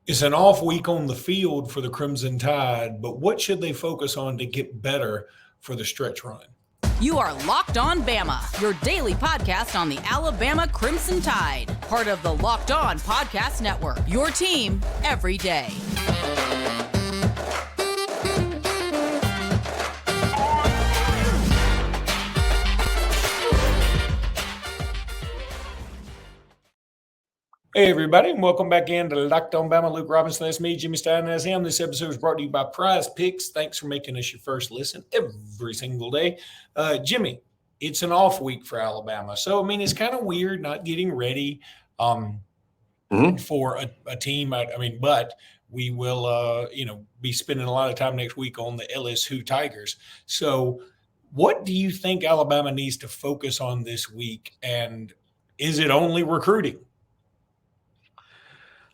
It's an off week on the field for the Crimson Tide, but what should they focus on to get better for the stretch run? You are Locked On Bama, your daily podcast on the Alabama Crimson Tide, part of the Locked On Podcast Network, your team every day. Hey, everybody, and welcome back in to Locked On Bama. Luke Robinson, that's me, Jimmy Stein, that's him. This episode is brought to you by PrizePicks. Thanks for making us your first listen every single day. Jimmy, it's an off week for Alabama. So, I mean, it's kind of weird not getting ready for a team. But we will, be spending a lot of time next week on the LSU Tigers. So what do you think Alabama needs to focus on this week? And is it only recruiting?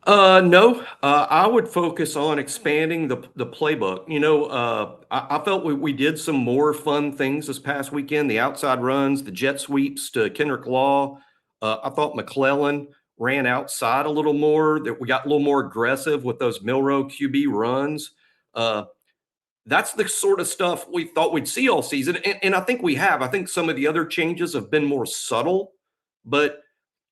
No, I would focus on expanding the playbook. I felt we did some more fun things this past weekend. The outside runs, the jet sweeps to Kendrick Law. I thought McClellan ran outside a little more, that we got a little more aggressive with those Milroe QB runs. That's the sort of stuff we thought we'd see all season. And I think we have. I think some of the other changes have been more subtle, but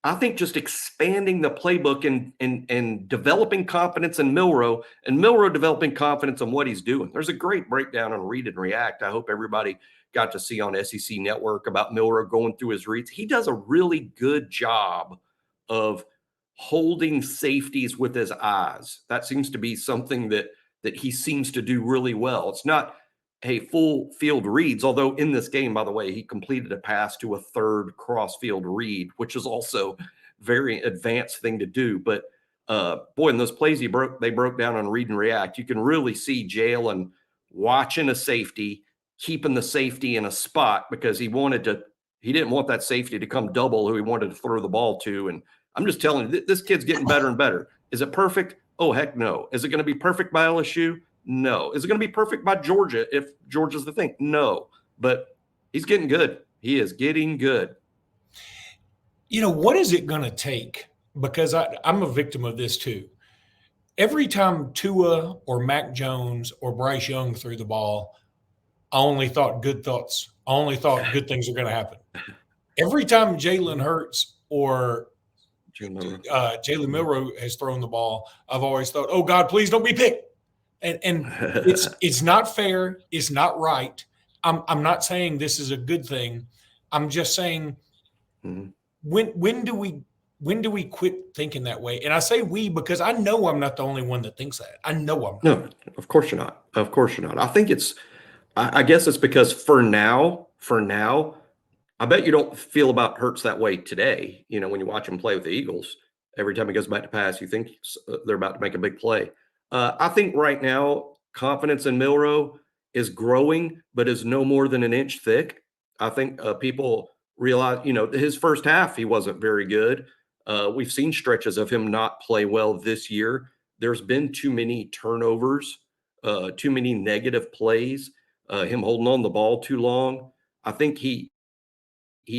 I think just expanding the playbook and developing confidence in Milroe, and Milroe developing confidence in what he's doing. There's a great breakdown on Read and React. I hope everybody got to see on SEC Network about Milroe going through his reads. He does a really good job of holding safeties with his eyes. That seems to be something that he seems to do really well. It's not full field reads, although in this game, by the way, he completed a pass to a third cross field read, which is also very advanced thing to do. But boy, in those plays they broke down on Read and React, you can really see Jalen watching a safety, keeping the safety in a spot because he didn't want that safety to come double who he wanted to throw the ball to. And I'm just telling you, this kid's getting better and better. Is it perfect? Oh, heck no. Is it going to be perfect by LSU? No. Is it going to be perfect by Georgia if Georgia's the thing? No. But he's getting good. He is getting good. What is it going to take? Because I'm a victim of this too. Every time Tua or Mac Jones or Bryce Young threw the ball, I only thought good thoughts. I only thought good things are going to happen. Every time Jalen Hurts or Jalen Milroe has thrown the ball, I've always thought, oh, God, please don't be picked. And it's not fair. It's not right. I'm not saying this is a good thing. I'm just saying when do we quit thinking that way? And I say we because I know I'm not the only one that thinks that. I know I'm not. No, of course you're not. Of course you're not. I think I guess it's because for now, I bet you don't feel about Hurts that way today. When you watch him play with the Eagles, every time he goes back to pass, you think they're about to make a big play. I think right now, confidence in Milroe is growing, but is no more than an inch thick. I think people realize, his first half, he wasn't very good. We've seen stretches of him not play well this year. There's been too many turnovers, too many negative plays, him holding on the ball too long. I think he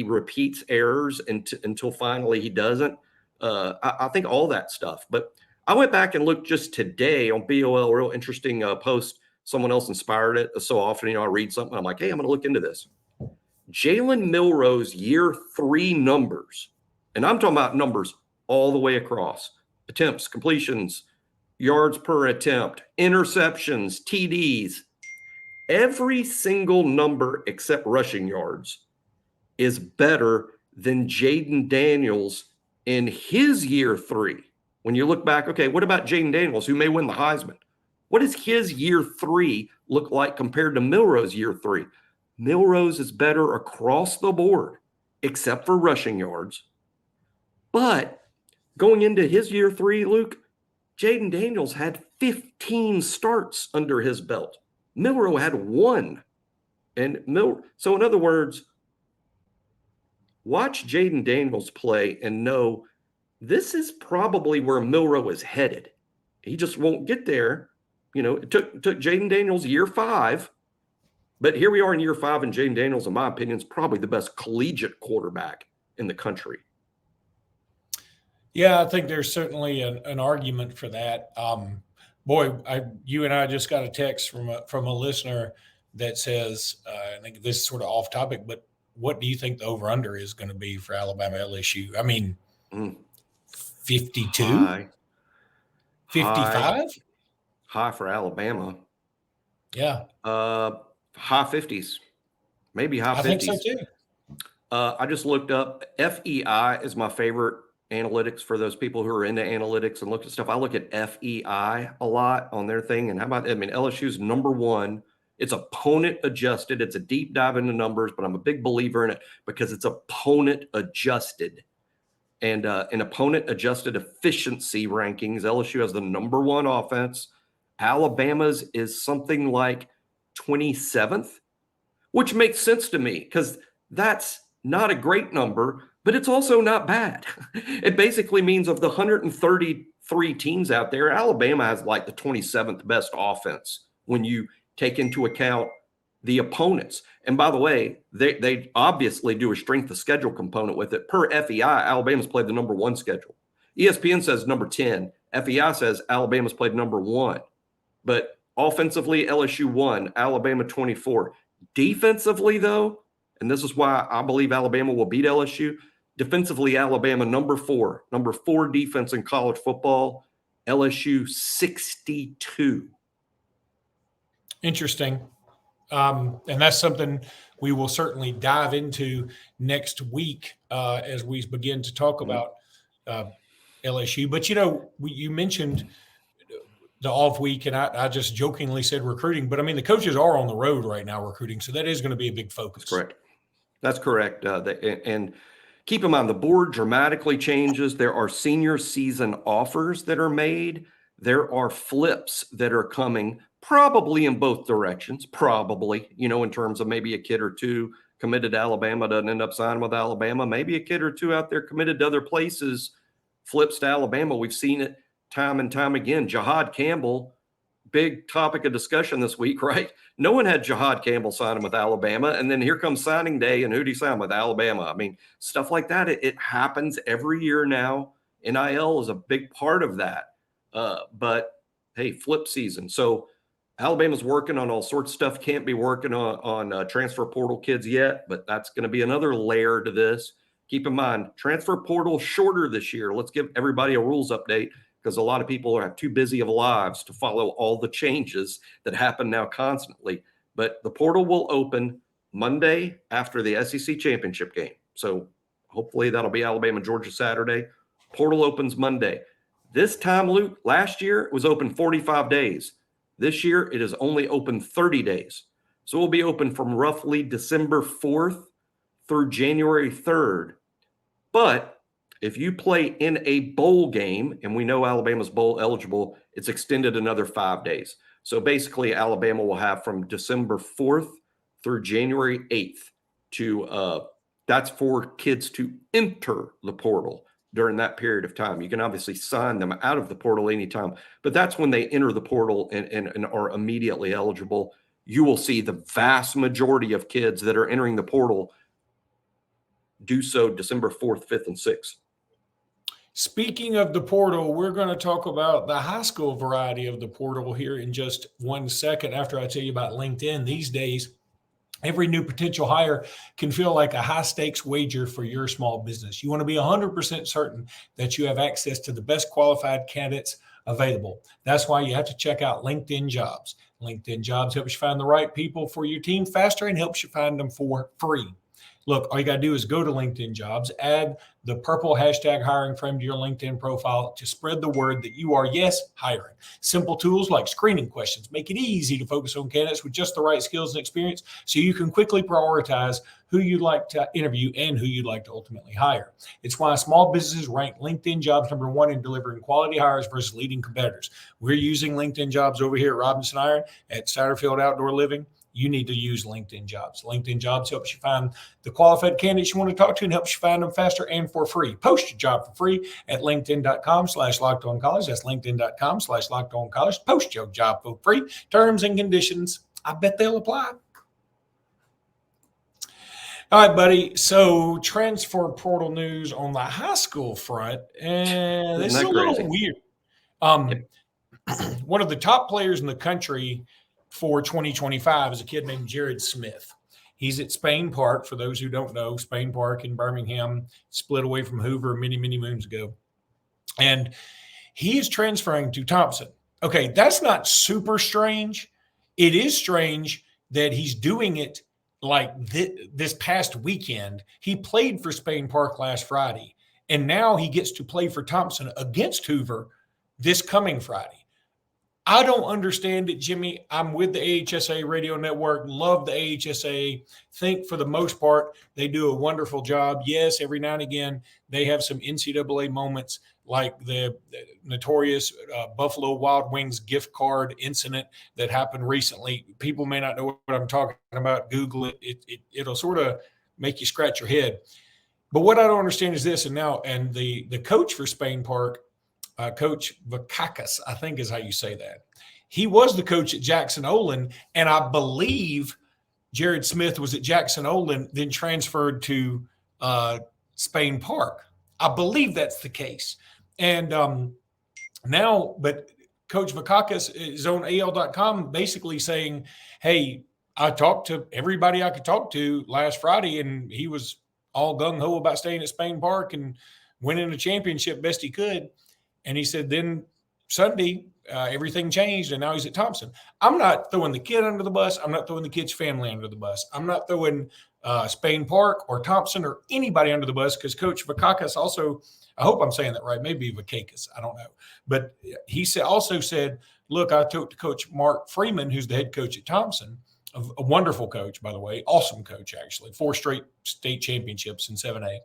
repeats errors until finally he doesn't. I think all that stuff. But I went back and looked just today on BOL, real interesting post. Someone else inspired it. So often, I read something, I'm like, hey, I'm going to look into this. Jalen Milroe's year 3 numbers, and I'm talking about numbers all the way across: attempts, completions, yards per attempt, interceptions, TDs. Every single number except rushing yards is better than Jaden Daniels in his year 3. When you look back, okay, what about Jaden Daniels, who may win the Heisman? What does his year 3 look like compared to Milroe's year 3? Milroe's is better across the board, except for rushing yards. But going into his year 3, Luke, Jaden Daniels had 15 starts under his belt. Milroe had 1. So in other words, watch Jaden Daniels play and know this is probably where Milroe is headed. He just won't get there. It took Jaden Daniels year 5, but here we are in year 5, and Jaden Daniels, in my opinion, is probably the best collegiate quarterback in the country. Yeah, I think there's certainly an argument for that. You and I just got a text from a listener that says, I think this is sort of off topic, but what do you think the over under is going to be for Alabama LSU? I mean, Mm. 52, High, high, 55? high for Alabama. Yeah, High 50s, maybe high I think so 50s. too. I just looked up FEI is my favorite analytics for those people who are into analytics and look at stuff. I look at FEI a lot on their thing. And how about, I mean, LSU's number one. It's opponent adjusted. It's a deep dive into numbers, but I'm a big believer in it because it's opponent adjusted. And in opponent adjusted efficiency rankings, LSU has the number one offense. Alabama's is something like 27th, which makes sense to me because that's not a great number, but it's also not bad. It basically means of the 133 teams out there, Alabama has like the 27th best offense when you take into account the opponents. And by the way, they obviously do a strength of schedule component with it. Per FEI, Alabama's played the number one schedule. ESPN says number 10. FEI says Alabama's played number one. But offensively, LSU 1, Alabama 24. Defensively, though, and this is why I believe Alabama will beat LSU, defensively, Alabama number 4 defense in college football, LSU 62. Interesting. And that's something we will certainly dive into next week as we begin to talk about LSU. But, you mentioned the off week, and I just jokingly said recruiting, but I mean, the coaches are on the road right now recruiting, so that is going to be a big focus. That's correct. And keep in mind, the board dramatically changes. There are senior season offers that are made. There are flips that are coming, probably in both directions, in terms of maybe a kid or two committed to Alabama doesn't end up signing with Alabama. Maybe a kid or two out there committed to other places flips to Alabama. We've seen it time and time again. Jahad Campbell, big topic of discussion this week, right? No one had Jahad Campbell signing with Alabama. And then here comes signing day, and who'd he sign with? Alabama. I mean, stuff like that. It happens every year now. NIL is a big part of that. But hey, flip season. So Alabama's working on all sorts of stuff. Can't be working on transfer portal kids yet, but that's going to be another layer to this. Keep in mind, transfer portal shorter this year. Let's give everybody a rules update because a lot of people are too busy of lives to follow all the changes that happen now constantly. But the portal will open Monday after the SEC championship game. So hopefully that'll be Alabama, Georgia Saturday. Portal opens Monday. This time, Luke, last year it was open 45 days. This year it is only open 30 days. So we'll be open from roughly December 4th through January 3rd. But if you play in a bowl game, and we know Alabama's bowl eligible, it's extended another 5 days. So basically, Alabama will have from December 4th through January 8th that's for kids to enter the portal during that period of time. You can obviously sign them out of the portal anytime, but that's when they enter the portal and are immediately eligible. You will see the vast majority of kids that are entering the portal do so December 4th, 5th, and 6th. Speaking of the portal, we're going to talk about the high school variety of the portal here in just 1 second after I tell you about LinkedIn. These days, every new potential hire can feel like a high-stakes wager for your small business. You want to be 100% certain that you have access to the best qualified candidates available. That's why you have to check out LinkedIn Jobs. LinkedIn Jobs helps you find the right people for your team faster and helps you find them for free. Look, all you got to do is go to LinkedIn Jobs, add the purple hashtag hiring frame to your LinkedIn profile to spread the word that you are, yes, hiring. Simple tools like screening questions make it easy to focus on candidates with just the right skills and experience so you can quickly prioritize who you'd like to interview and who you'd like to ultimately hire. It's why small businesses rank LinkedIn Jobs number 1 in delivering quality hires versus leading competitors. We're using LinkedIn Jobs over here at Robinson Iron at Satterfield Outdoor Living. You need to use LinkedIn Jobs. LinkedIn Jobs helps you find the qualified candidates you want to talk to and helps you find them faster and for free. Post your job for free at linkedin.com/lockedoncollege. That's linkedin.com/lockedoncollege. Post your job for free. Terms and conditions, I bet they'll apply. All right, buddy. So transfer portal news on the high school front, and Isn't this is a that little crazy? weird. Yep. One of the top players in the country for 2025 is a kid named Jared Smith. He's at Spain Park. For those who don't know, Spain Park in Birmingham, split away from Hoover many, many moons ago. And he is transferring to Thompson. Okay, that's not super strange. It is strange that he's doing it like this past weekend. He played for Spain Park last Friday, and now he gets to play for Thompson against Hoover this coming Friday. I don't understand it, Jimmy. I'm with the AHSA radio network, love the AHSA. Think for the most part, they do a wonderful job. Yes, every now and again, they have some NCAA moments like the notorious Buffalo Wild Wings gift card incident that happened recently. People may not know what I'm talking about. Google it. It'll sort of make you scratch your head. But what I don't understand is this, and the coach for Spain Park, Coach Vakakis, I think is how you say that. He was the coach at Jackson Olin, and I believe Jared Smith was at Jackson Olin, then transferred to Spain Park. I believe that's the case. And now, but Coach Vakakis is on AL.com basically saying, hey, I talked to everybody I could talk to last Friday, and he was all gung-ho about staying at Spain Park and winning a championship best he could. And he said, then Sunday, everything changed, and now he's at Thompson. I'm not throwing the kid under the bus. I'm not throwing the kid's family under the bus. I'm not throwing Spain Park or Thompson or anybody under the bus because Coach Vakakis also, I hope I'm saying that right, maybe Vakakis, I don't know. But he also said, look, I talked to Coach Mark Freeman, who's the head coach at Thompson, a wonderful coach, by the way, awesome coach, actually, 4 straight state championships in 7A.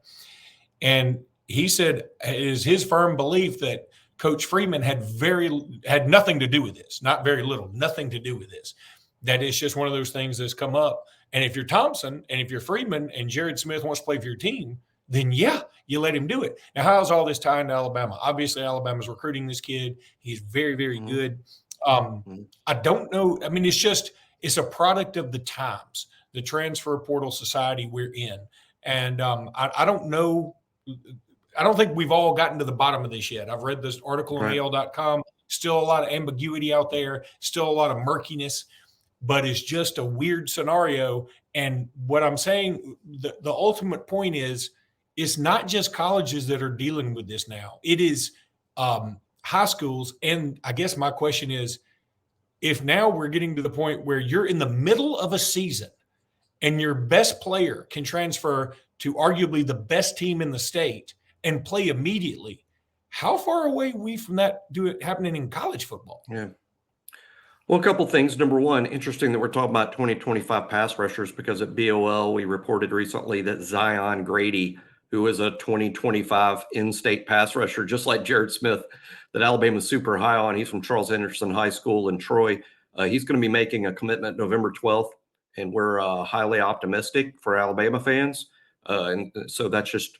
And he said it is his firm belief that Coach Freeman had nothing to do with this, not very little, nothing to do with this. That it's just one of those things that's come up. And if you're Thompson and if you're Freeman and Jared Smith wants to play for your team, then yeah, you let him do it. Now, how's all this tying to Alabama? Obviously, Alabama's recruiting this kid. He's very, very good. I don't know. I mean, it's a product of the times, the transfer portal society we're in. And I don't know. I don't think we've all gotten to the bottom of this yet. I've read this article on AL.com. Still a lot of ambiguity out there, still a lot of murkiness, but it's just a weird scenario. And what I'm saying, the ultimate point is, it's not just colleges that are dealing with this now. It is high schools. And I guess my question is, if now we're getting to the point where you're in the middle of a season and your best player can transfer to arguably the best team in the state and play immediately, how far away are we from that happening in college football? Yeah. Well, a couple things. Number one, interesting that we're talking about 2025 pass rushers because at BOL, we reported recently that Zion Grady, who is a 2025 in-state pass rusher, just like Jared Smith, that Alabama's super high on. He's from Charles Henderson High School in Troy. He's going to be making a commitment November 12th, and we're highly optimistic for Alabama fans. And so that's just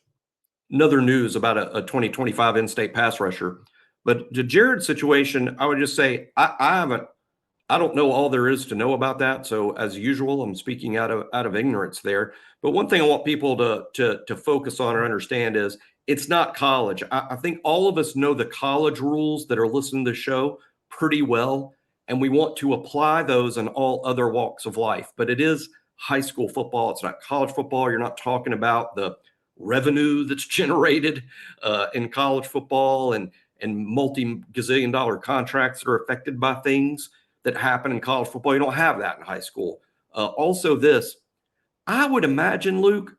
another news about a 2025 in-state pass rusher. But the Jared situation, I would just say I don't know all there is to know about that. So as usual, I'm speaking out of ignorance there. But one thing I want people to focus on or understand is it's not college. I think all of us know the college rules that are listening to the show pretty well, and we want to apply those in all other walks of life. But it is high school football. It's not college football. You're not talking about the revenue that's generated in college football and multi-gazillion dollar contracts that are affected by things that happen in college football. You don't have that in high school. Also this, I would imagine, Luke,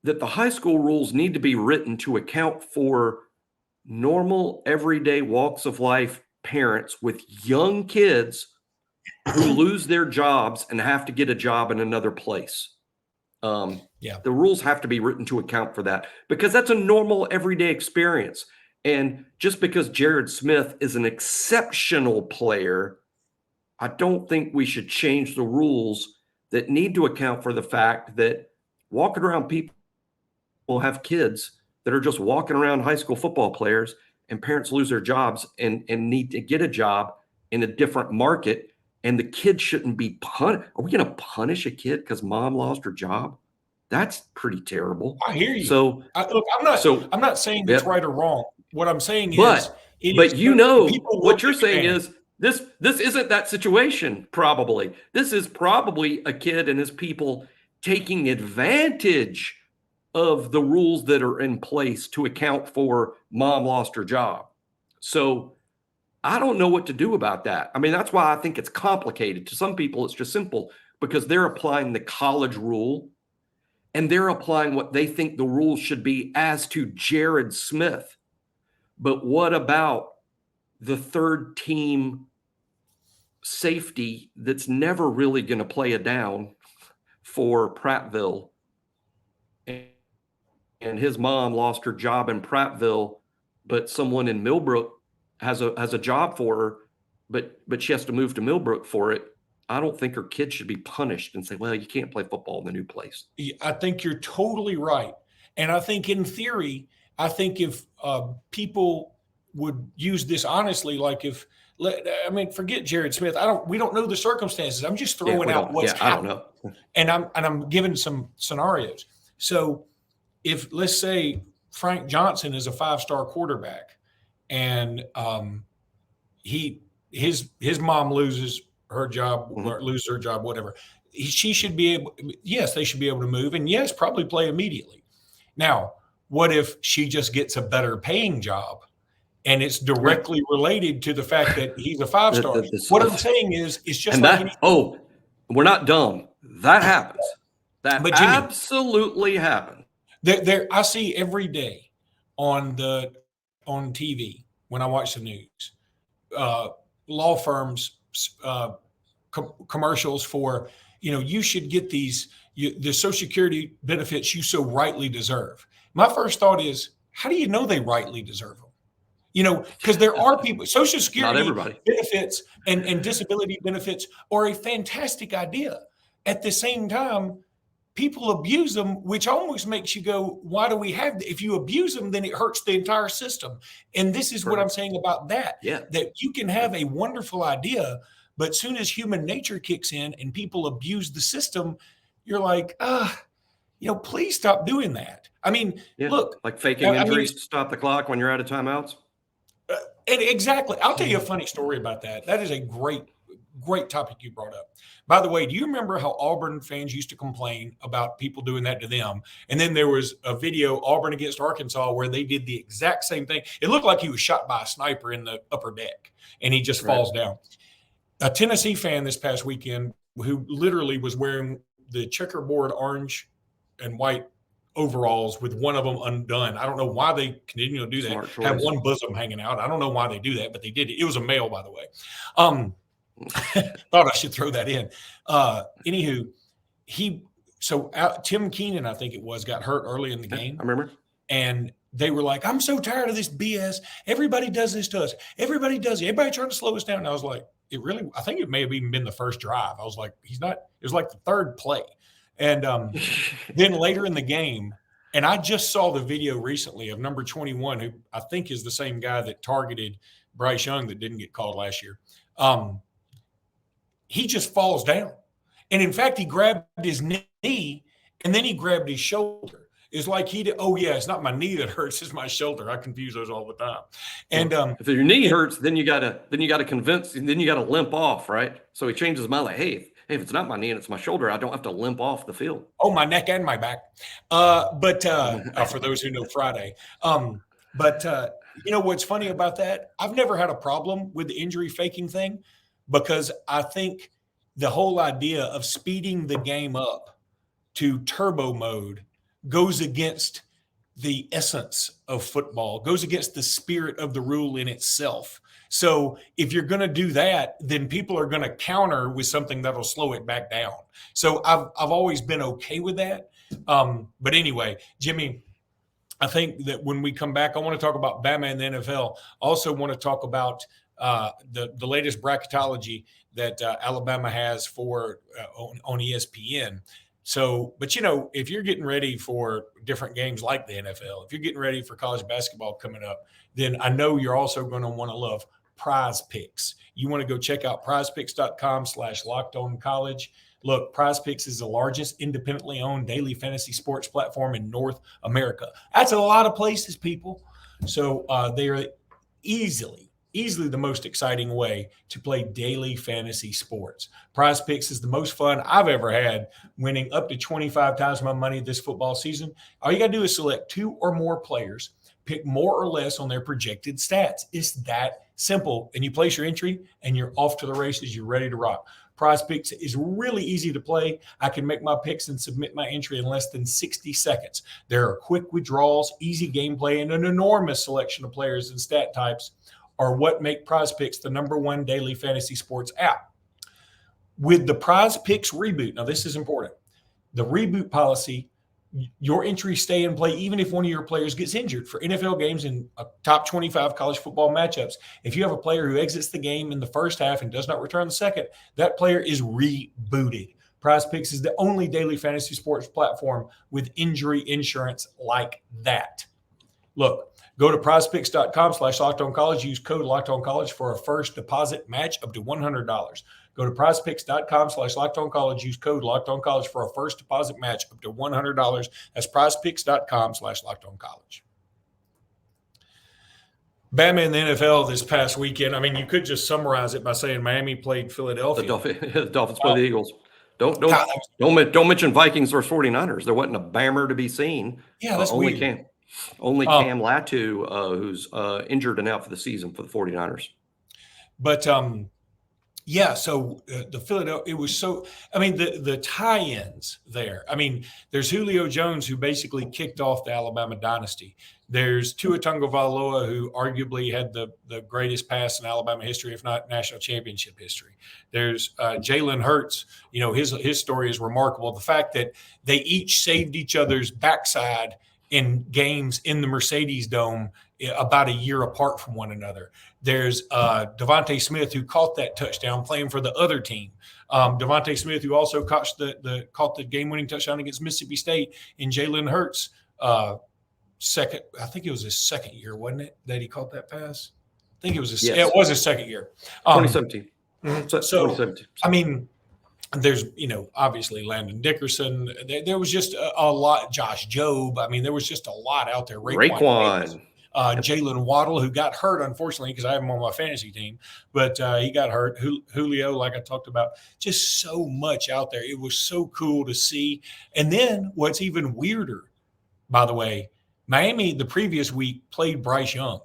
that the high school rules need to be written to account for normal, everyday walks of life parents with young kids who lose their jobs and have to get a job in another place. The rules have to be written to account for that because that's a normal everyday experience. And just because Jared Smith is an exceptional player, I don't think we should change the rules that need to account for the fact that walking around people have kids that are just walking around high school football players and parents lose their jobs and need to get a job in a different market. And the kid shouldn't be punished. Are we going to punish a kid because mom lost her job? That's pretty terrible. I hear you. So, Look, I'm not saying it's right or wrong. What I'm saying is, but people what you're take saying advantage. is this isn't that situation. Probably this is probably a kid and his people taking advantage of the rules that are in place to account for mom lost her job. So I don't know what to do about that. I mean, that's why I think it's complicated. To some people, it's just simple because they're applying the college rule and they're applying what they think the rules should be as to Jared Smith. But what about the third team safety that's never really going to play a down for Prattville? And his mom lost her job in Prattville, but someone in Millbrook has a job for her, but she has to move to Millbrook for it. I don't think her kid should be punished and say, well, you can't play football in the new place. I think you're totally right. And I think in theory, I think if people would use this honestly, like forget Jared Smith. We don't know the circumstances. I'm just throwing out what's happening. I don't know. And I'm giving some scenarios. So if, let's say, Frank Johnson is a 5-star quarterback and his mom loses her job, or loses her job, whatever, she should be able, yes, they should be able to move, and yes, probably play immediately. Now, what if she just gets a better paying job and it's directly related to the fact that he's a 5-star? What I'm saying is, it's just we're not dumb. That happens. That but Jimmy, absolutely happens. I see every day on TV when I watch the news, law firms commercials for, you should get the Social Security benefits you so rightly deserve. My first thought is, how do you know they rightly deserve them? Because there are people, Social Security benefits and disability benefits are a fantastic idea. At the same time, people abuse them, which almost makes you go, why do we have if you abuse them, then it hurts the entire system. And this is what I'm saying about that, that you can have a wonderful idea, but soon as human nature kicks in and people abuse the system, you're like, please stop doing that. I mean, look. Like faking injuries to stop the clock when you're out of timeouts. And exactly. I'll tell you a funny story about that. That is a great topic you brought up. By the way, do you remember how Auburn fans used to complain about people doing that to them? And then there was a video, Auburn against Arkansas, where they did the exact same thing. It looked like he was shot by a sniper in the upper deck, and he just falls down. A Tennessee fan this past weekend who literally was wearing the checkerboard orange and white overalls with one of them undone. I don't know why they continue to do that. Have one bosom hanging out. I don't know why they do that, but they did it. It was a male, by the way. Thought I should throw that in. Anywho, Tim Keenan, I think it was, got hurt early in the game. I remember. And they were like, I'm so tired of this BS. Everybody does this to us. Everybody does it. Everybody trying to slow us down. And I was like, I think it may have even been the first drive. I was like, it was like the third play. And then later in the game, and I just saw the video recently of number 21, who I think is the same guy that targeted Bryce Young that didn't get called last year. He just falls down. And in fact, he grabbed his knee and then he grabbed his shoulder. It's like it's not my knee that hurts, it's my shoulder. I confuse those all the time. And if your knee hurts, then you gotta limp off, right? So he changes his mind, like, hey, if it's not my knee and it's my shoulder, I don't have to limp off the field. Oh, my neck and my back. But for those who know Friday. What's funny about that? I've never had a problem with the injury faking thing, because I think the whole idea of speeding the game up to turbo mode goes against the essence of football, goes against the spirit of the rule in itself. So if you're going to do that, then people are going to counter with something that'll slow it back down. So I've always been okay with that. But anyway, Jimmy, I think that when we come back, I want to talk about Bama and the NFL. Also want to talk about the latest bracketology that Alabama has for on ESPN. So, but if you're getting ready for different games like the NFL, if you're getting ready for college basketball coming up, then I know you're also going to want to love PrizePicks. You want to go check out PrizePicks.com/LockedOnCollege. Look, PrizePicks is the largest independently owned daily fantasy sports platform in North America. That's a lot of places, people. So they are easily the most exciting way to play daily fantasy sports. PrizePicks is the most fun I've ever had, winning up to 25 times my money this football season. All you got to do is select 2 or more players, pick more or less on their projected stats. It's that simple. And you place your entry and you're off to the races. You're ready to rock. PrizePicks is really easy to play. I can make my picks and submit my entry in less than 60 seconds. There are quick withdrawals, easy gameplay, and an enormous selection of players and stat types are what make PrizePicks the #1 daily fantasy sports app. With the PrizePicks reboot, now this is important, the reboot policy, your entries stay in play even if one of your players gets injured for NFL games and top 25 college football matchups. If you have a player who exits the game in the first half and does not return the second, that player is rebooted. PrizePicks is the only daily fantasy sports platform with injury insurance like that. Look, go to prizepicks.com/LockedOnCollege. Use code LockedOnCollege for a first deposit match up to $100. Go to prizepicks.com/LockedOnCollege. Use code LockedOnCollege for a first deposit match up to $100. That's prizepicks.com/LockedOnCollege. Bama in the NFL this past weekend. I mean, you could just summarize it by saying Miami played Philadelphia. The Dolphins play the Eagles. Don't mention Vikings or 49ers. There wasn't a Bammer to be seen. Yeah, that's only weird. Cam Latu, who's injured and out for the season for the 49ers. But yeah, so the Philadelphia, it was so, I mean, the tie-ins there. I mean, there's Julio Jones, who basically kicked off the Alabama dynasty. There's Tua Tagovailoa, who arguably had the greatest pass in Alabama history, if not national championship history. There's Jalen Hurts. You know, his story is remarkable. The fact that they each saved each other's backside in games in the Mercedes Dome about a year apart from one another. There's Devontae Smith, who caught that touchdown playing for the other team. Devontae Smith, who also caught the game-winning touchdown against Mississippi State in Jalen Hurts' second. I think it was his second year, wasn't it, that he caught that pass? I think it was it was his second year. 2017. So 2017. I mean, there's, obviously Landon Dickerson. There was just a lot. Josh Jobe. I mean, there was just a lot out there. Raekwon. Jalen Waddle, who got hurt, unfortunately, because I have him on my fantasy team, but he got hurt. Julio, like I talked about, just so much out there. It was so cool to see. And then what's even weirder, by the way, Miami the previous week played Bryce Young.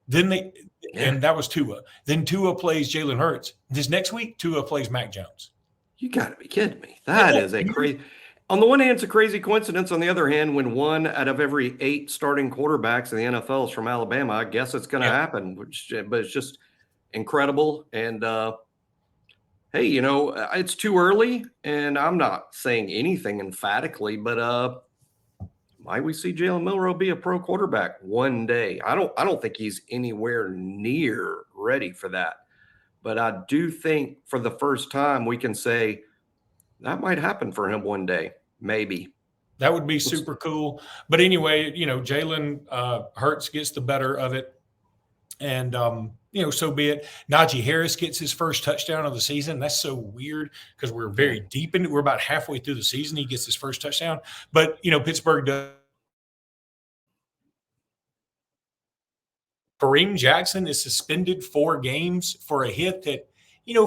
Then and that was Tua. Then Tua plays Jalen Hurts. This next week, Tua plays Mac Jones. You got to be kidding me. That is a crazy. On the one hand, it's a crazy coincidence. On the other hand, when 1 out of every 8 starting quarterbacks in the NFL is from Alabama, I guess it's going to happen. But it's just incredible. And hey, it's too early, and I'm not saying anything emphatically, but might we see Jalen Milroe be a pro quarterback one day? I don't think he's anywhere near ready for that. But I do think for the first time we can say that might happen for him one day, maybe. That would be super cool. But anyway, Jalen Hurts gets the better of it. And, so be it. Najee Harris gets his first touchdown of the season. That's so weird because we're very deep in it. We're about halfway through the season. He gets his first touchdown. But, Pittsburgh does. Kareem Jackson is suspended 4 games for a hit that,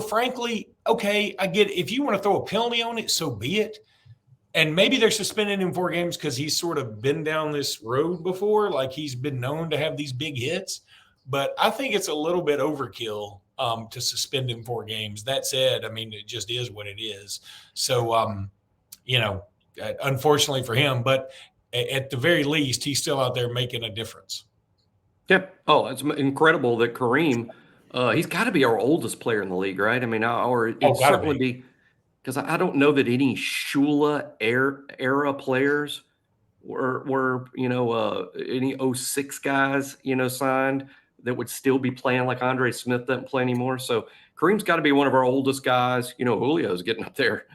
frankly, okay, I get it. If you want to throw a penalty on it, so be it. And maybe they're suspending him 4 games because he's sort of been down this road before. Like, he's been known to have these big hits. But I think it's a little bit overkill to suspend him 4 games. That said, I mean, it just is what it is. So, unfortunately for him, but at the very least, he's still out there making a difference. Yep. Oh, it's incredible that Kareem, he's got to be our oldest player in the league, right? I mean, or it'd certainly be, because I don't know that any Shula era players were any 06 guys, signed that would still be playing, like Andre Smith doesn't play anymore. So Kareem's got to be one of our oldest guys. Julio's getting up there,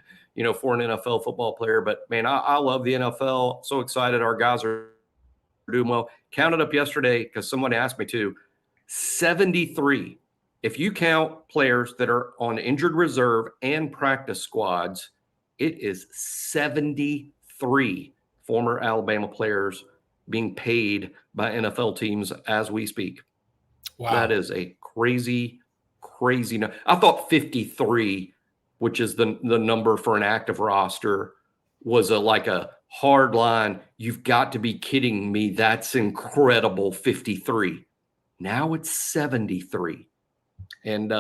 for an NFL football player. But, man, I love the NFL. So excited our guys are doing well. Counted up yesterday because someone asked me to. 73. If you count players that are on injured reserve and practice squads, It is 73 former Alabama players being paid by NFL teams as we speak. Wow. That is a crazy, crazy. I thought 53, which is the number for an active roster, was like a hard line. You've got to be kidding me. That's incredible. 53. Now it's 73. And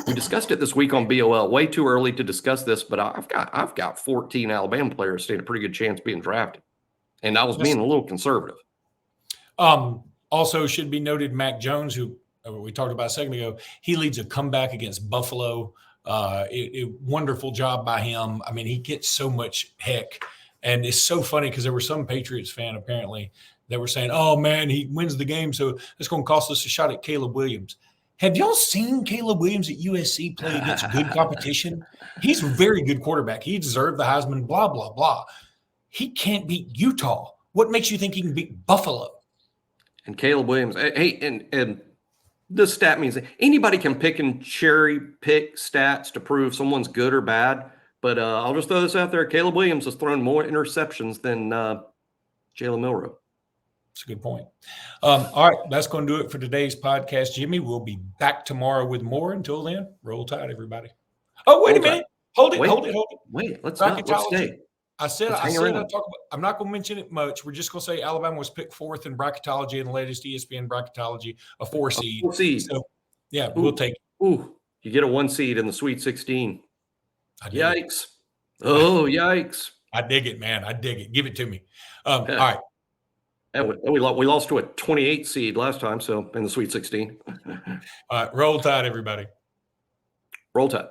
we discussed it this week on BOL. Way too early to discuss this, but I've got 14 Alabama players stand a pretty good chance being drafted. And I was being a little conservative. Also should be noted, Mac Jones, who we talked about a second ago, he leads a comeback against Buffalo. A wonderful job by him. I mean, he gets so much heck. And it's so funny because there were some Patriots fan apparently that were saying, oh, man, he wins the game, so it's going to cost us a shot at Caleb Williams. Have y'all seen Caleb Williams at USC play against good competition? He's a very good quarterback. He deserved the Heisman, blah, blah, blah. He can't beat Utah. What makes you think he can beat Buffalo? And Caleb Williams, hey, and this stat means that anybody can pick and cherry pick stats to prove someone's good or bad. But I'll just throw this out there. Caleb Williams has thrown more interceptions than Jalen Milroe. That's a good point. All right, that's going to do it for today's podcast, Jimmy. We'll be back tomorrow with more. Until then, roll tide, everybody. Oh, wait a minute. Hold it. Wait, let's stay. I said I'm not going to mention it much. We're just going to say Alabama was picked 4th in bracketology in the latest ESPN bracketology, a 4 seed. 4 seed. So, yeah, we'll take it. Ooh, you get a 1 seed in the Sweet 16. Yikes. Oh, yikes. I dig it, man. I dig it. Give it to me. All right. And we lost to a 28 seed last time, so in the Sweet 16. All right, roll tide, everybody. Roll tide.